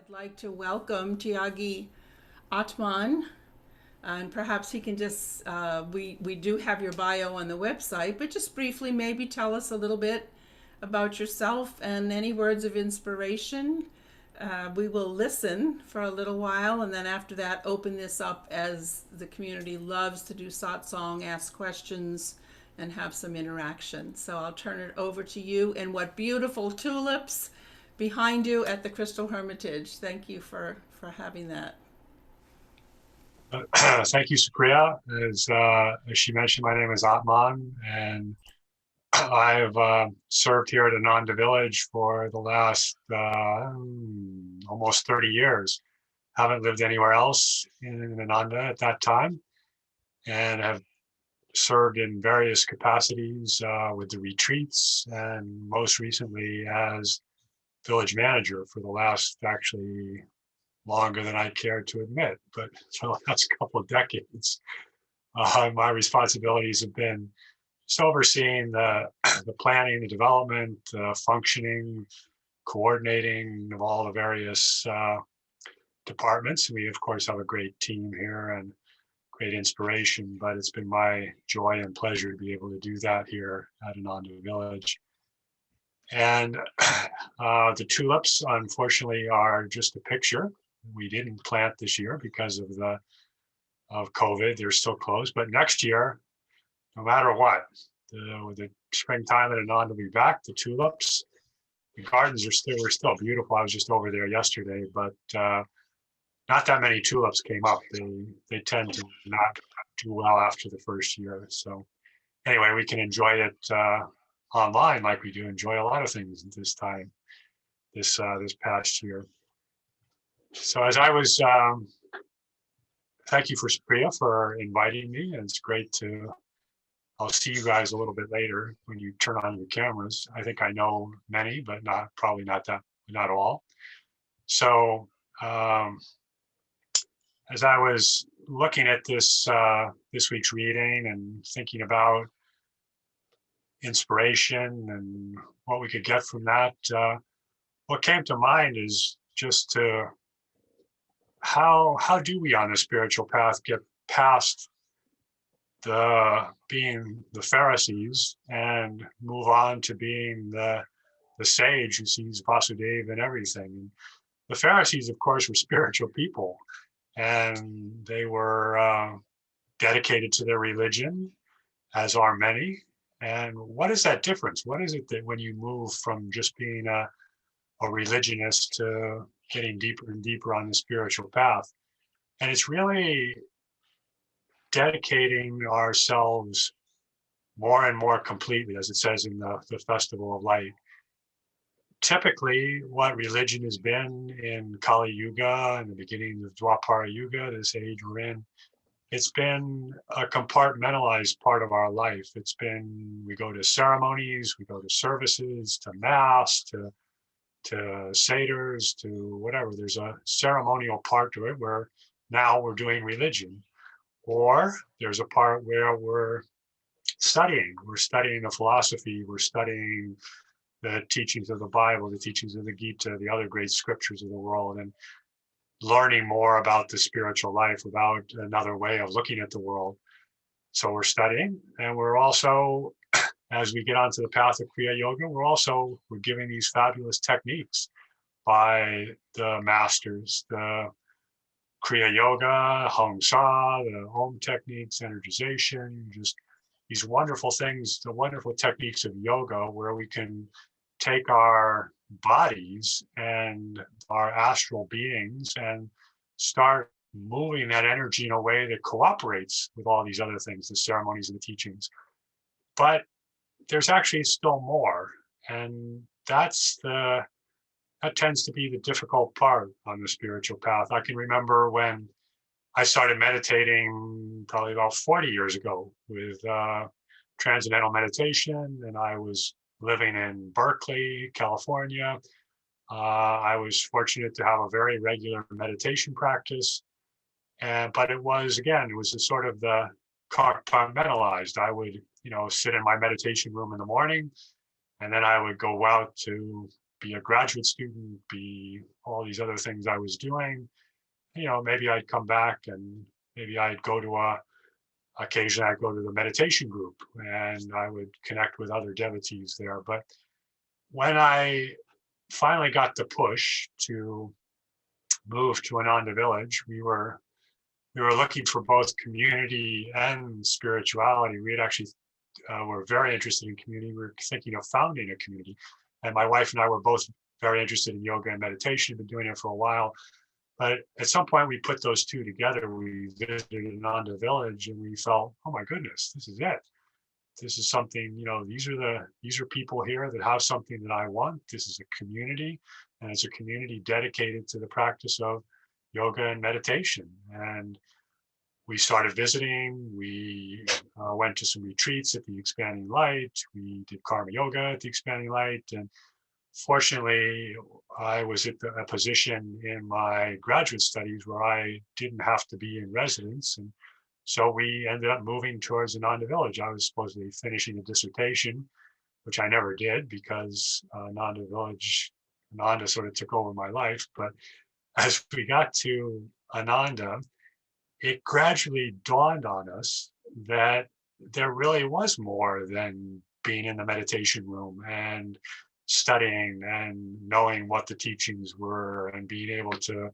I'd like to welcome Tyagi Atman, and perhaps he can just, we do have your bio on the website, but just briefly maybe tell us a little bit about yourself and any words of inspiration. We will listen for a little while, and then after that, open this up as the community loves to do satsang, ask questions, and have some interaction. So I'll turn it over to you. And what beautiful tulips behind you at the Crystal Hermitage. Thank you for having that. Thank you, Supriya. As she mentioned, my name is Atman, and I've served here at Ananda Village for the last almost 30 years. Haven't lived anywhere else in Ananda at that time, and have served in various capacities with the retreats, and most recently as village manager for the last actually longer than I care to admit, but for the last couple of decades. My responsibilities have been just overseeing the planning, the development, functioning, coordinating of all the various departments. We, of course, have a great team here and great inspiration, but it's been my joy and pleasure to be able to do that here at Ananda Village. And the tulips, unfortunately, are just a picture. We didn't plant this year because of COVID. They're still closed. But next year, no matter what, the springtime at Ananda will be back. The tulips, the gardens were still beautiful. I was just over there yesterday, but not that many tulips came up. They tend to not do well after the first year. So anyway, we can enjoy it online like we do enjoy a lot of things at this time, this past year. So as I was, thank you for Supriya for inviting me. And it's great I'll see you guys a little bit later when you turn on your cameras. I think I know many, but probably not all. So as I was looking at this week's reading and thinking about inspiration and what we could get from that, what came to mind is just how do we on the spiritual path get past being the Pharisees and move on to being the sage who sees Vasudeva and everything. And the Pharisees, of course, were spiritual people, and they were dedicated to their religion, as are many. And what is that difference? What is it that when you move from just being a religionist to getting deeper and deeper on the spiritual path? And it's really dedicating ourselves more and more completely, as it says in the Festival of Light. Typically, what religion has been in Kali Yuga and the beginning of Dwapara Yuga, this age we're in, it's been a compartmentalized part of our life. It's been, we go to ceremonies, we go to services, to mass, to seders, to whatever. There's a ceremonial part to it where now we're doing religion. Or there's a part where we're studying the philosophy, we're studying the teachings of the Bible, the teachings of the Gita, the other great scriptures of the world, and learning more about the spiritual life, about another way of looking at the world. So we're studying, and we're also, as we get onto the path of Kriya Yoga, we're giving these fabulous techniques by the masters, the Kriya Yoga, Hong Sa, the Om techniques, energization, just these wonderful things, the wonderful techniques of yoga where we can take our bodies and our astral beings and start moving that energy in a way that cooperates with all these other things, the ceremonies and the teachings. But there's actually still more. And that tends to be the difficult part on the spiritual path. I can remember when I started meditating probably about 40 years ago with transcendental meditation, and I was living in Berkeley, California. I was fortunate to have a very regular meditation practice, but it was a sort of the compartmentalized. I would, sit in my meditation room in the morning, and then I would go out to be a graduate student, be all these other things I was doing. Maybe I'd come back and maybe I'd go to occasionally I'd go to the meditation group and I would connect with other devotees there. But when I finally got the push to move to Ananda Village, we were looking for both community and spirituality. We had actually were very interested in community. We were thinking of founding a community, and my wife and I were both very interested in yoga and meditation. Been doing it for a while, but at some point we put those two together. We visited Ananda Village, and we felt, oh my goodness, this is it. This is something. These are people here that have something that I want. This is a community, and it's a community dedicated to the practice of yoga and meditation. And we started visiting. We went to some retreats at the Expanding Light. We did karma yoga at the Expanding Light. And fortunately, I was at a position in my graduate studies where I didn't have to be in residence. And so we ended up moving towards Ananda Village. I was supposedly finishing a dissertation, which I never did because Ananda sort of took over my life. But as we got to Ananda, it gradually dawned on us that there really was more than being in the meditation room and studying and knowing what the teachings were and being able to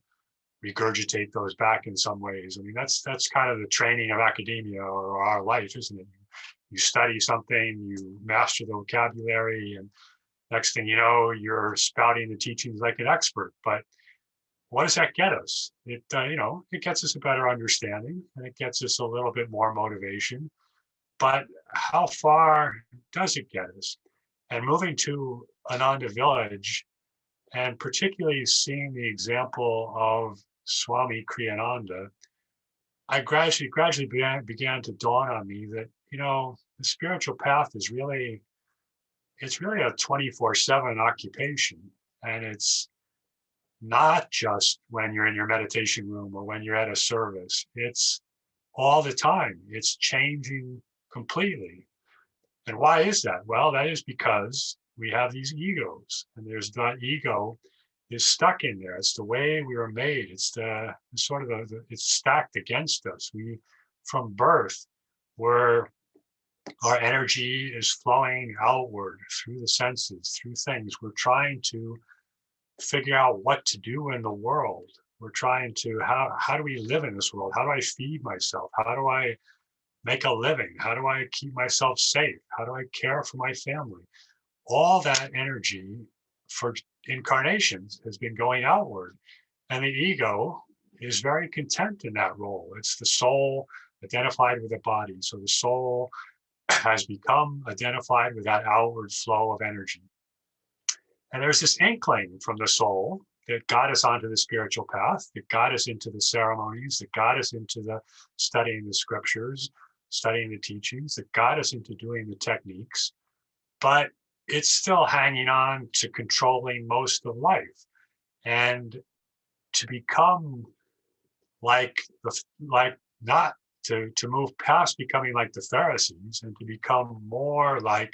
regurgitate those back in some ways. I mean, that's kind of the training of academia or our life, isn't it? You study something, you master the vocabulary, and next thing you know, you're spouting the teachings like an expert. But what does that get us? It gets us a better understanding, and it gets us a little bit more motivation. But how far does it get us? And moving to Ananda Village, and particularly seeing the example of Swami Kriyananda, I gradually began to dawn on me that the spiritual path is really a 24/7 occupation, and it's not just when you're in your meditation room or when you're at a service. It's all the time. It's changing completely. And why is that? Well, that is because we have these egos, and that ego is stuck in there. It's the way we were made. It's the sort of it's stacked against us. From birth, where our energy is flowing outward through the senses, through things. We're trying to figure out what to do in the world. We're trying to, how do we live in this world? How do I feed myself? How do I make a living? How do I keep myself safe? How do I care for my family? All that energy for incarnations has been going outward. And the ego is very content in that role. It's the soul identified with the body. So the soul has become identified with that outward flow of energy. And there's this inkling from the soul that got us onto the spiritual path, that got us into the ceremonies, that got us into the studying the scriptures, studying the teachings, that got us into doing the techniques. But it's still hanging on to controlling most of life. And to become not to move past becoming like the Pharisees and to become more like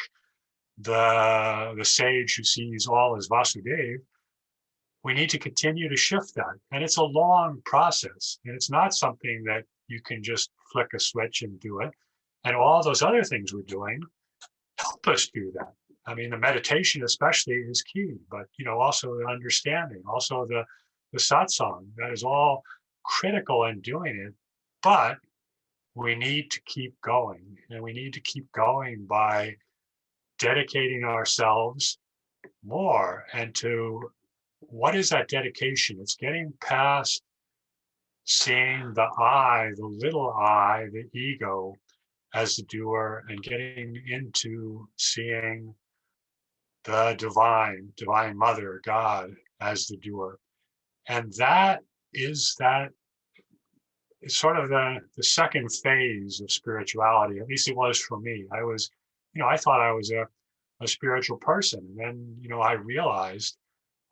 the sage who sees all as Vasudeva, we need to continue to shift that. And it's a long process. And it's not something that you can just flick a switch and do it. And all those other things we're doing help us do that. I mean, the meditation especially is key, but also the understanding, also the satsang, that is all critical in doing it. But we need to keep going. And we need to keep going by dedicating ourselves more. And to what is that dedication? It's getting past seeing the little I, the ego, as the doer, and getting into seeing the divine mother, God, as the doer. And that is sort of the second phase of spirituality. At least it was for me. I thought I was a spiritual person. And then, I realized,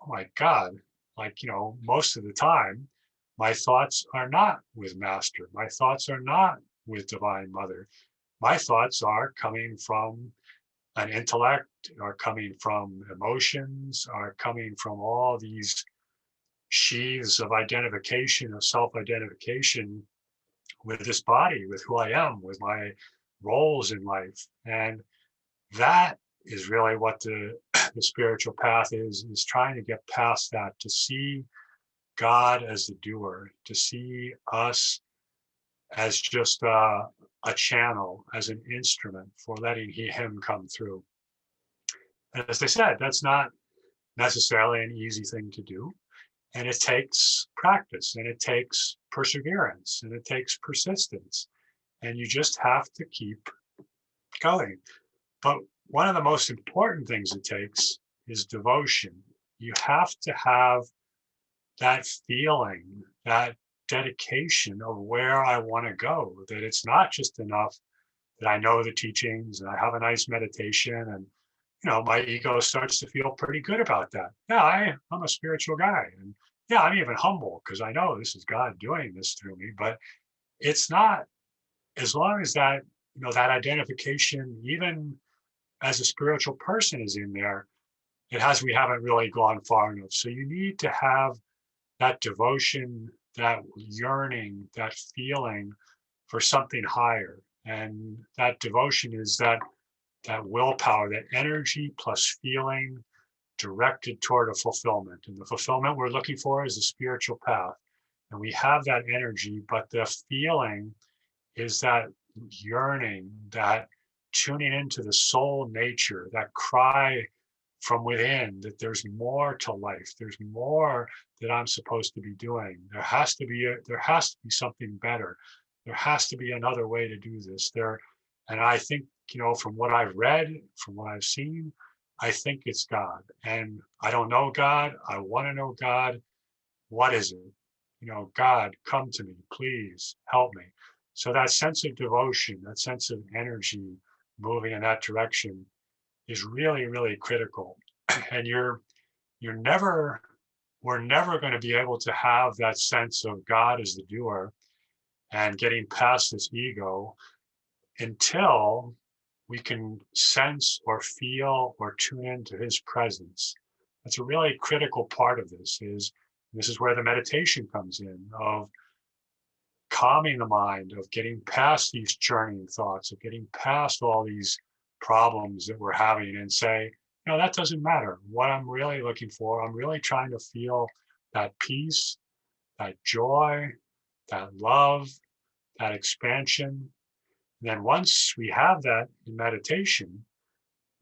oh my God, most of the time, my thoughts are not with Master. My thoughts are not with Divine Mother. My thoughts are coming from an intellect, are coming from emotions, are coming from all these sheaths of identification, of self-identification with this body, with who I am, with my roles in life. And that is really what the spiritual path is trying to get past that, to see God as the doer, to see us as just a channel, as an instrument for letting him come through. And as I said, that's not necessarily an easy thing to do. And it takes practice, and it takes perseverance, and it takes persistence. And you just have to keep going. But one of the most important things it takes is devotion. You have to have that feeling, that dedication of where I want to go, that it's not just enough that I know the teachings and I have a nice meditation and my ego starts to feel pretty good about that. Yeah, I'm a spiritual guy. And yeah, I'm even humble because I know this is God doing this through me. But it's not, as long as that, that identification, even as a spiritual person, is in there, we haven't really gone far enough. So you need to have that devotion, that yearning, that feeling for something higher. And that devotion is that willpower, that energy plus feeling directed toward a fulfillment. And the fulfillment we're looking for is a spiritual path. And we have that energy, but the feeling is that yearning, that tuning into the soul nature, that cry from within that there's more to life. There's more that I'm supposed to be doing. There has to be something better. There has to be another way to do this. And I think, from what I've read, from what I've seen, I think it's God. And I don't know God. I want to know God. What is it? God, come to me, please help me. So that sense of devotion, that sense of energy moving in that direction is really, really critical. And you're never, we're never going to be able to have that sense of God as the doer and getting past this ego until we can sense or feel or tune into his presence. That's a really critical part of this is where the meditation comes in, of calming the mind, of getting past these churning thoughts, of getting past all these problems that we're having and say, that doesn't matter. What I'm really looking for, I'm really trying to feel that peace, that joy, that love, that expansion. And then once we have that in meditation,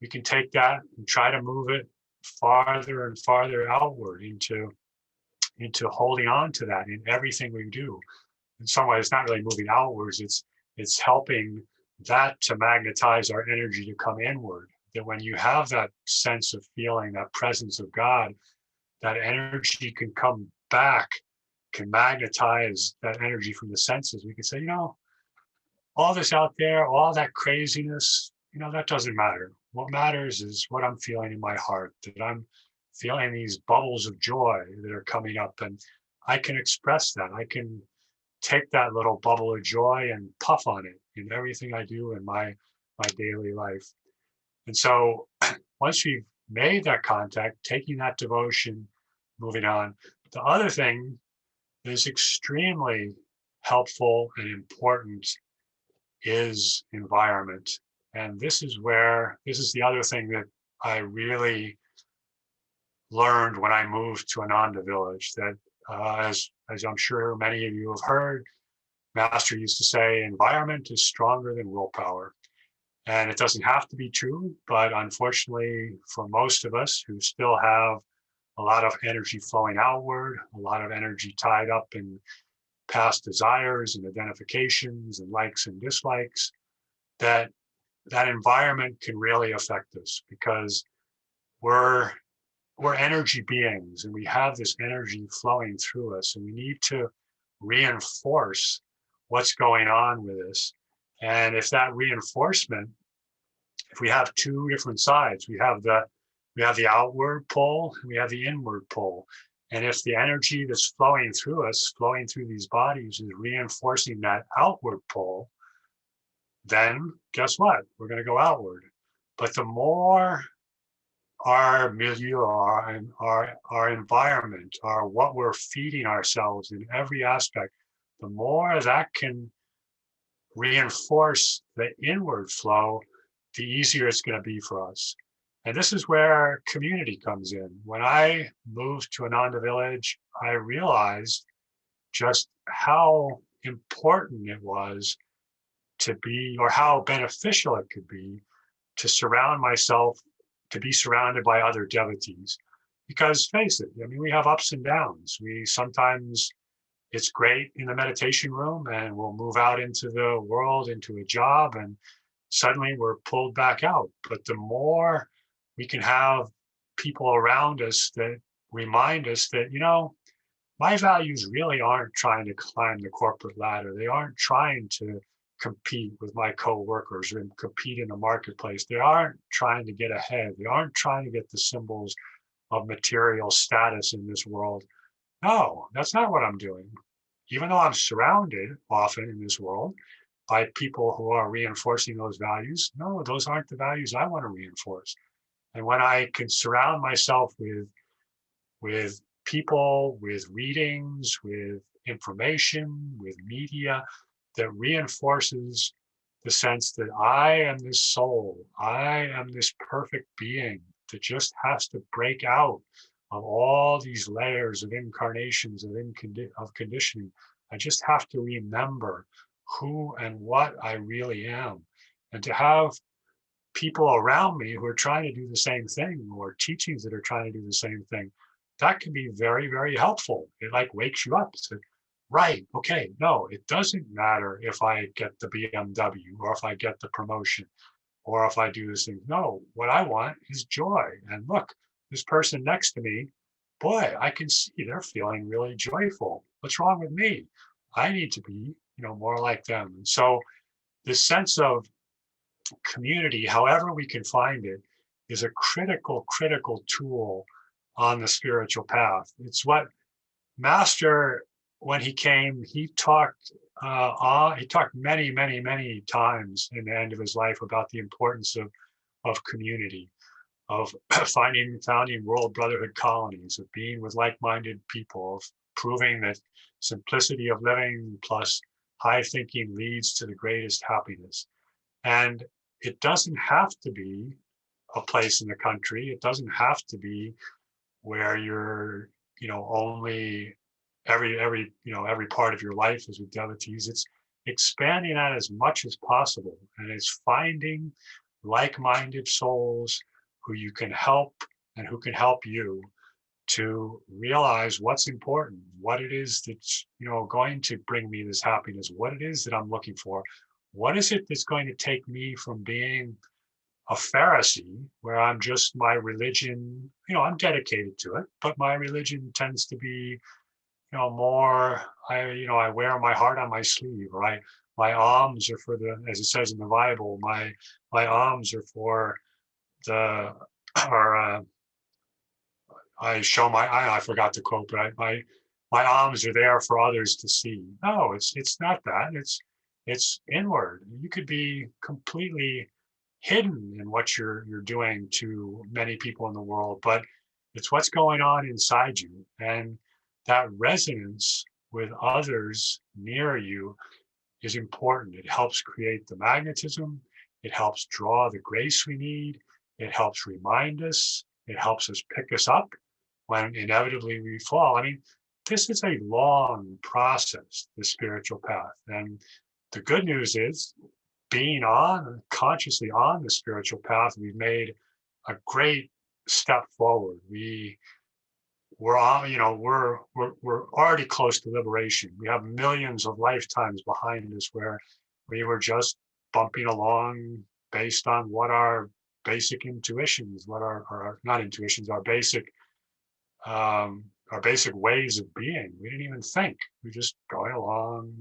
we can take that and try to move it farther and farther outward into holding on to that in everything we do. In some way, it's not really moving outwards. It's helping that to magnetize our energy to come inward. That when you have that sense of feeling, that presence of God, that energy can come back, can magnetize that energy from the senses. We can say, all this out there, all that craziness, that doesn't matter. What matters is what I'm feeling in my heart, that I'm feeling these bubbles of joy that are coming up, and I can express that. I can take that little bubble of joy and puff on it in everything I do in my daily life. And so once we've made that contact, taking that devotion, moving on, the other thing that is extremely helpful and important is environment. And this is the other thing that I really learned when I moved to Ananda village, that as I'm sure many of you have heard, Master used to say, environment is stronger than willpower. And it doesn't have to be true, but unfortunately for most of us who still have a lot of energy flowing outward, a lot of energy tied up in past desires and identifications and likes and dislikes, that environment can really affect us, because we're energy beings and we have this energy flowing through us, and we need to reinforce what's going on with us. And if that reinforcement, if we have two different sides, we have the outward pull and we have the inward pull. And if the energy that's flowing through us, flowing through these bodies, is reinforcing that outward pull, then guess what? We're going to go outward. But the more our milieu, our environment, our what we're feeding ourselves in every aspect, the more that can reinforce the inward flow, the easier it's going to be for us. And this is where community comes in. When I moved to Ananda Village, I realized just how important it was to be, or how beneficial it could be to surround myself, to be surrounded by other devotees. Because face it, I mean, we have ups and downs. We sometimes it's great in the meditation room and we'll move out into the world, into a job, and suddenly we're pulled back out. But the more we can have people around us that remind us that, my values really aren't trying to climb the corporate ladder. They aren't trying to compete with my coworkers or compete in the marketplace. They aren't trying to get ahead. They aren't trying to get the symbols of material status in this world. No, that's not what I'm doing. Even though I'm surrounded often in this world by people who are reinforcing those values, no, those aren't the values I want to reinforce. And when I can surround myself with people, with readings, with information, with media that reinforces the sense that I am this soul, I am this perfect being that just has to break out of all these layers of incarnations of conditioning. I just have to remember who and what I really am. And to have people around me who are trying to do the same thing, or teachings that are trying to do the same thing, that can be very, very helpful. It like wakes you up. So, right, okay, no, it doesn't matter if I get the BMW or if I get the promotion or if I do this thing. No, what I want is joy. And look, this person next to me, boy, I can see they're feeling really joyful. What's wrong with me? I need to be, more like them. And so this sense of community, however we can find it, is a critical, critical tool on the spiritual path. It's what Master, when he came, he talked many, many, many times in the end of his life about the importance of community, of founding world brotherhood colonies, of being with like-minded people, of proving that simplicity of living plus high thinking leads to the greatest happiness. And it doesn't have to be a place in the country. It doesn't have to be where you're, only every part of your life is with devotees. It's expanding that as much as possible. And it's finding like-minded souls who you can help and who can help you to realize what's important, what it is that's, going to bring me this happiness, what it is that I'm looking for. What is it that's going to take me from being a Pharisee, where I'm just my religion, I'm dedicated to it, but my religion tends to be, more, I wear my heart on my sleeve, right? My alms are for as it says in the Bible, my alms are for the, or I show I forgot the quote, but my alms are there for others to see. No, it's not that. It's inward. You could be completely hidden in what you're doing to many people in the world, but it's what's going on inside you. And that resonance with others near you is important. It helps create the magnetism. It helps draw the grace we need. It helps remind us. It helps us pick us up when inevitably we fall. I mean, this is a long process, the spiritual path. And the good news is, being consciously on the spiritual path, we've made a great step forward. We're on, we're already close to liberation. We have millions of lifetimes behind us where we were just bumping along based on what our basic intuitions, what our not intuitions, our basic ways of being. We didn't even think. We just going along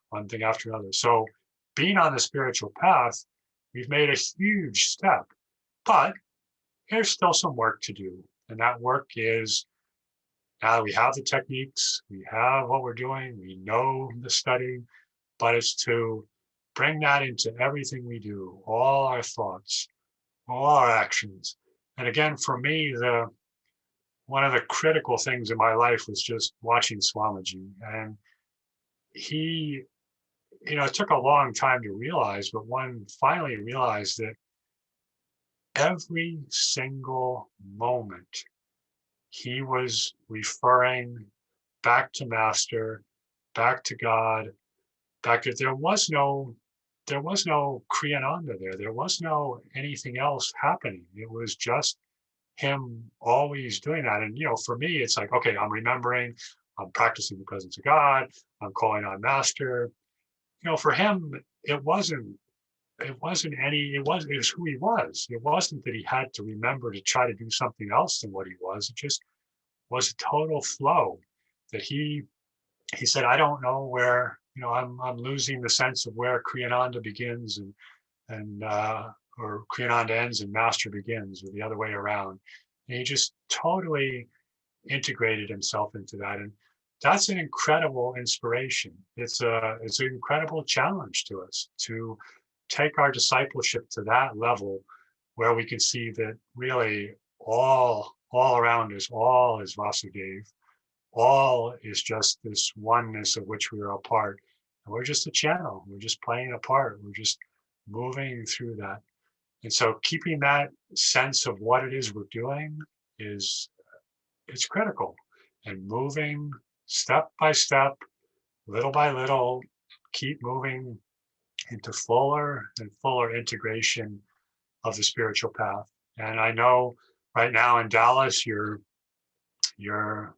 one thing after another. So being on the spiritual path, we've made a huge step, but there's still some work to do. And that work is, now that we have the techniques, we have what we're doing, we know the study, but it's to bring that into everything we do, all our thoughts, all our actions. And again, for me, the one of the critical things in my life was just watching Swamiji. And he, it took a long time to realize, but one finally realized that every single moment he was referring back to Master, back to God, back to there was no Kriyananda there. There was no anything else happening. It was just him always doing that. And for me, it's like, okay, I'm remembering, I'm practicing the presence of God, I'm calling on Master. For him, it was who he was. It wasn't that he had to remember to try to do something else than what he was. It just was a total flow that he said, I don't know where, I'm losing the sense of where Kriyananda begins and or Kriyananda ends and Master begins, or the other way around. And he just totally integrated himself into that. And that's an incredible inspiration. It's an incredible challenge to us to take our discipleship to that level where we can see that really all around us, all is Vasudev, all is just this oneness of which we are a part. And we're just a channel. We're just playing a part. We're just moving through that. And so keeping that sense of what it is we're doing is it's critical. And moving step by step, little by little, keep moving into fuller and fuller integration of the spiritual path. And I know right now in Dallas, that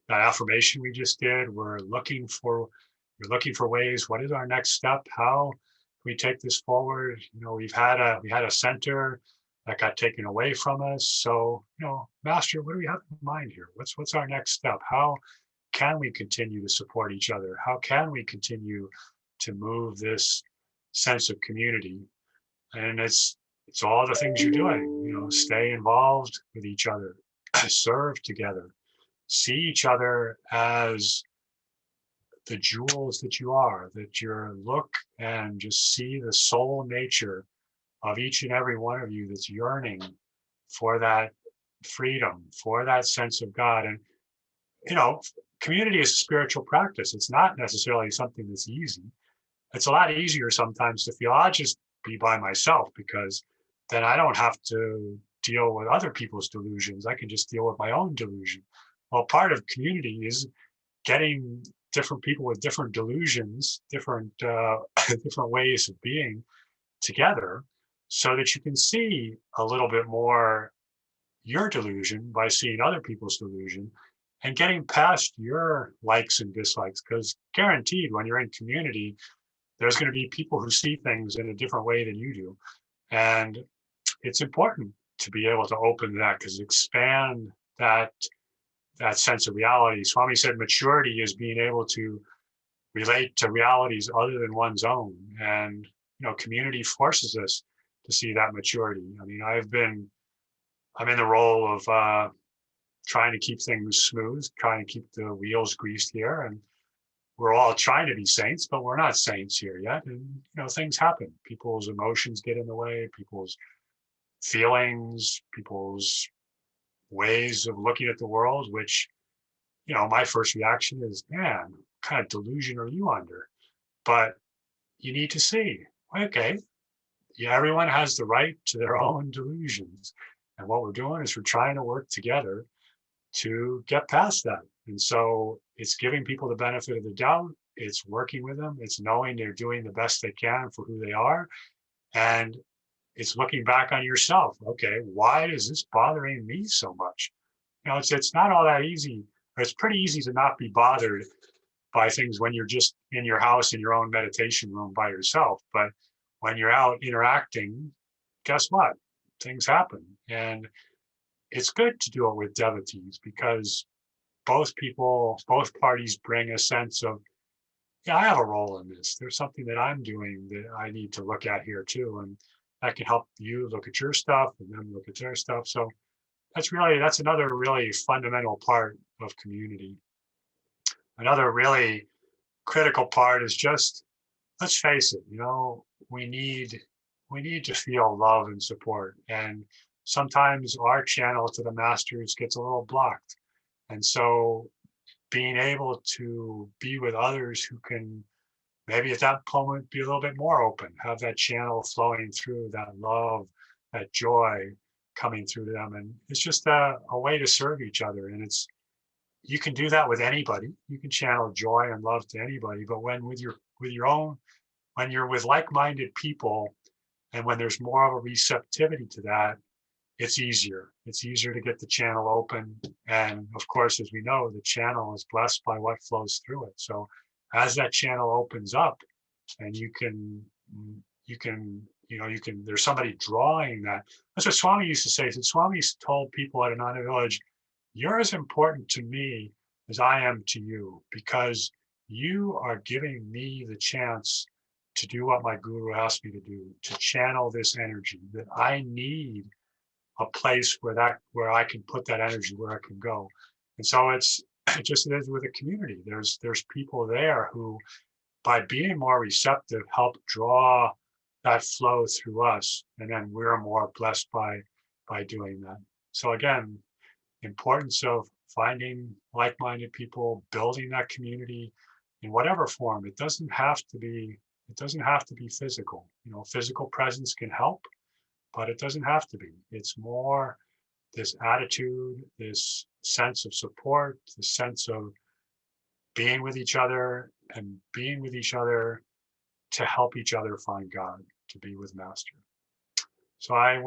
affirmation we just did, you're looking for ways. What is our next step? How can we take this forward? We had a center that got taken away from us. So, Master, what do we have in mind here? What's our next step? How can we continue to support each other? How can we continue to move this sense of community? And it's all the things you're doing, stay involved with each other, serve together, see each other as the jewels that you are, that you look and just see the soul nature of each and every one of you that's yearning for that freedom, for that sense of God. And, you know, community is a spiritual practice. It's not necessarily something that's easy. It's a lot easier sometimes to feel I'll just be by myself because then I don't have to deal with other people's delusions. I can just deal with my own delusion. Well, part of community is getting different people with different delusions, different different ways of being together, so that you can see a little bit more your delusion by seeing other people's delusion and getting past your likes and dislikes. Because guaranteed, when you're in community, there's going to be people who see things in a different way than you do, and it's important to be able to open that because expand that sense of reality. Swami said maturity is being able to relate to realities other than one's own. And, community forces us to see that maturity. I mean, I'm in the role of trying to keep things smooth, trying to keep the wheels greased here. And we're all trying to be saints, but we're not saints here yet. And, things happen. People's emotions get in the way, people's feelings, people's ways of looking at the world, which, my first reaction is, man, what kind of delusion are you under? But you need to see, okay, yeah, everyone has the right to their own delusions. And what we're doing is we're trying to work together to get past that. And so it's giving people the benefit of the doubt. It's working with them. It's knowing they're doing the best they can for who they are. And it's looking back on yourself. Okay, why is this bothering me so much? It's not all that easy. It's pretty easy to not be bothered by things when you're just in your house in your own meditation room by yourself. But when you're out interacting, guess what? Things happen. And it's good to do it with devotees because both parties bring a sense of, yeah, I have a role in this. There's something that I'm doing that I need to look at here too. And that can help you look at your stuff and them look at their stuff. So that's another really fundamental part of community. Another really critical part is just, let's face it, we need to feel love and support. And sometimes our channel to the masters gets a little blocked. And so being able to be with others who can maybe at that moment be a little bit more open, have that channel flowing through, that love, that joy coming through to them. And it's just a way to serve each other. And it's, you can do that with anybody. You can channel joy and love to anybody, but when with your own, when you're with like-minded people, and when there's more of a receptivity to that, it's easier. It's easier to get the channel open. And of course, as we know, the channel is blessed by what flows through it. So as that channel opens up and there's somebody drawing that. That's what Swami used to say. So Swami told people at Ananda Village, you're as important to me as I am to you, because you are giving me the chance to do what my guru asked me to do, to channel this energy that I need a place where I can put that energy where it can go. And so it's just as with a community. There's people there who, by being more receptive, help draw that flow through us, and then we're more blessed by doing that. So again, importance of finding like-minded people, building that community in whatever form. It doesn't have to be physical. Physical presence can help, but it doesn't have to be. It's more this attitude, this sense of support, the sense of being with each other and being with each other to help each other find God, to be with Master. So I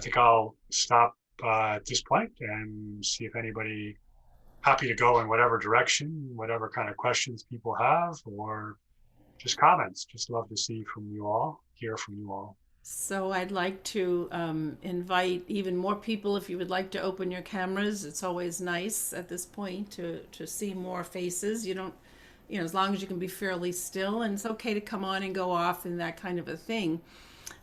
think I'll stop at this point and see if anybody happy to go in whatever direction, whatever kind of questions people have, or just comments. Just love to hear from you all. So I'd like to invite even more people if you would like to open your cameras. It's always nice at this point to see more faces. You don't, as long as you can be fairly still, and it's okay to come on and go off and that kind of a thing.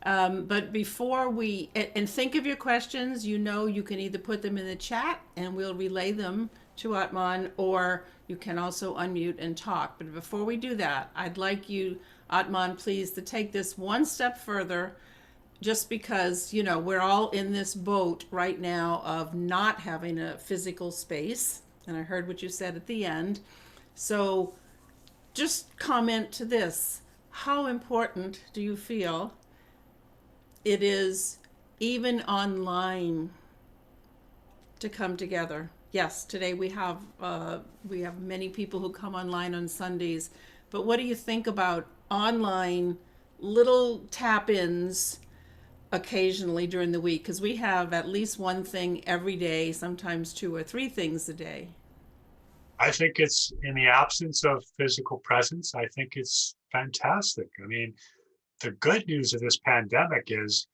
But before and think of your questions, you can either put them in the chat and we'll relay them to Atman, or you can also unmute and talk. But before we do that, I'd like you, Atman, please, to take this one step further, just because, we're all in this boat right now of not having a physical space. And I heard what you said at the end. So just comment to this. How important do you feel it is, even online, to come together? Yes, today we have many people who come online on Sundays, but what do you think about online little tap-ins occasionally during the week? Because we have at least one thing every day, sometimes two or three things a day. I think it's, in the absence of physical presence, I think it's fantastic. I mean, the good news of this pandemic is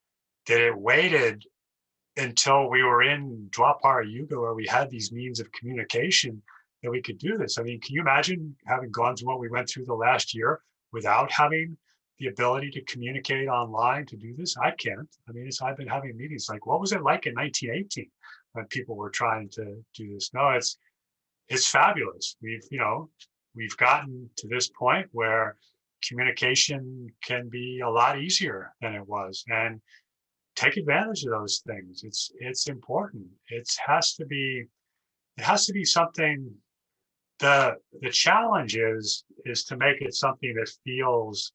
that it waited until we were in Dwapara Yuga, where we had these means of communication, that we could do this. I mean, can you imagine having gone through what we went through the last year without having the ability to communicate online, to do this? I can't. I mean, I've been having meetings like, what was it like in 1918 when people were trying to do this? No, it's fabulous. We've gotten to this point where communication can be a lot easier than it was, and take advantage of those things. It's important. It has to be something. The challenge is to make it something that feels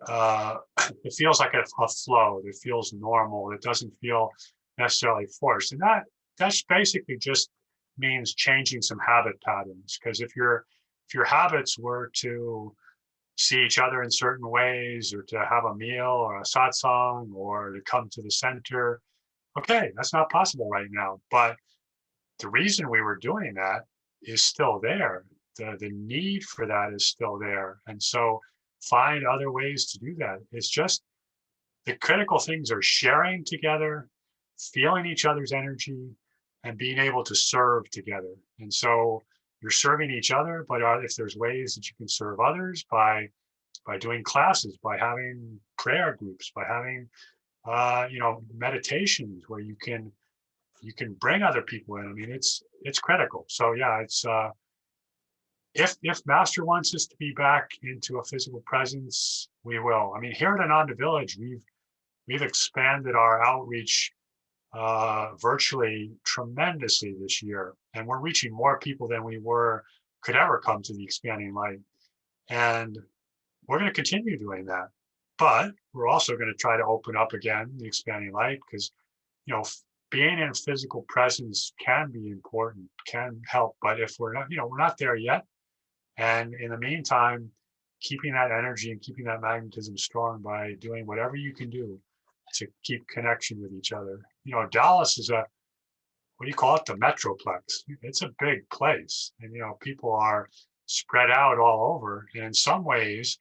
it feels like a flow, that feels normal, that doesn't feel necessarily forced. And that's basically just means changing some habit patterns. Because if your habits were to see each other in certain ways, or to have a meal or a satsang, or to come to the center, okay, that's not possible right now. But the reason we were doing that is still there. The need for that is still there. And so find other ways to do that. It's just, the critical things are sharing together, feeling each other's energy, and being able to serve together. And so you're serving each other, but if there's ways that you can serve others by doing classes, by having prayer groups, by having meditations where you can bring other people in. I mean, it's critical. So yeah, it's if Master wants us to be back into a physical presence, we will. I mean, here at Ananda Village, we've expanded our outreach virtually tremendously this year, and we're reaching more people than we were could ever come to the expanding light. And we're going to continue doing that. But we're also going to try to open up again the expanding light because, you know, being in physical presence can be important, can help. But if we're not, we're not there yet. And in the meantime, keeping that energy and keeping that magnetism strong by doing whatever you can do to keep connection with each other. Dallas is what do you call it? The Metroplex. It's a big place. And, people are spread out all over. And in some ways,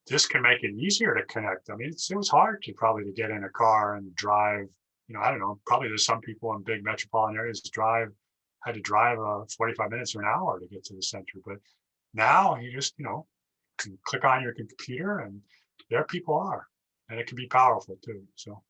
this can make it easier to connect. I mean, it was hard to get in a car and drive. I don't know, probably there's some people in big metropolitan areas had to drive 45 minutes or an hour to get to the center. But now you just, can click on your computer and there people are. And it can be powerful too. So